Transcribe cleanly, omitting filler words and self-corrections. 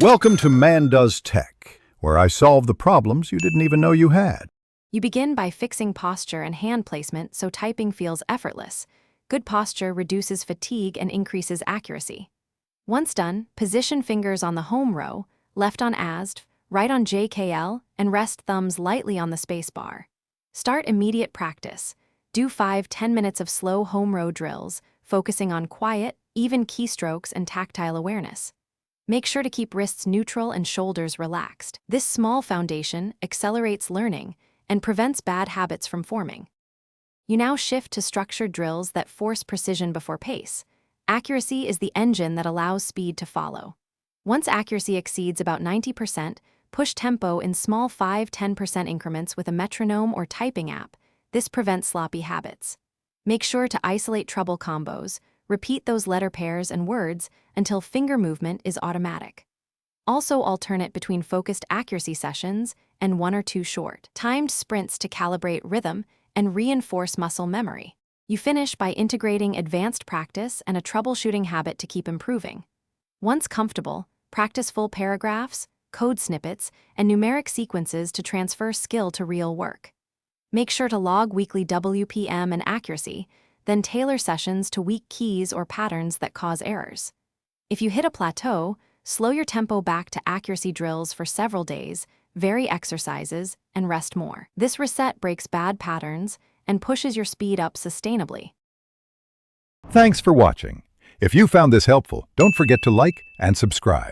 Welcome to Man Does Tech, where I solve the problems you didn't even know you had. You begin by fixing posture and hand placement so typing feels effortless. Good posture reduces fatigue and increases accuracy. Once done, position fingers on the home row, left on ASD, right on JKL, and rest thumbs lightly on the spacebar. Start immediate practice. Do 5-10 minutes of slow home row drills, focusing on quiet, even keystrokes and tactile awareness. Make sure to keep wrists neutral and shoulders relaxed. This small foundation accelerates learning and prevents bad habits from forming. You now shift to structured drills that force precision before pace. Accuracy is the engine that allows speed to follow. Once accuracy exceeds about 90%, push tempo in small 5-10% increments with a metronome or typing app. This prevents sloppy habits. Make sure to isolate trouble combos. Repeat those letter pairs and words until finger movement is automatic. Also alternate between focused accuracy sessions and 1 or 2 short, timed sprints to calibrate rhythm and reinforce muscle memory. You finish by integrating advanced practice and a troubleshooting habit to keep improving. Once comfortable, practice full paragraphs, code snippets, and numeric sequences to transfer skill to real work. Make sure to log weekly WPM and accuracy, then tailor sessions to weak keys or patterns that cause errors. If you hit a plateau, slow your tempo back to accuracy drills for several days, vary exercises, and rest more. This reset breaks bad patterns and pushes your speed up sustainably. Thanks for watching. If you found this helpful, don't forget to like and subscribe.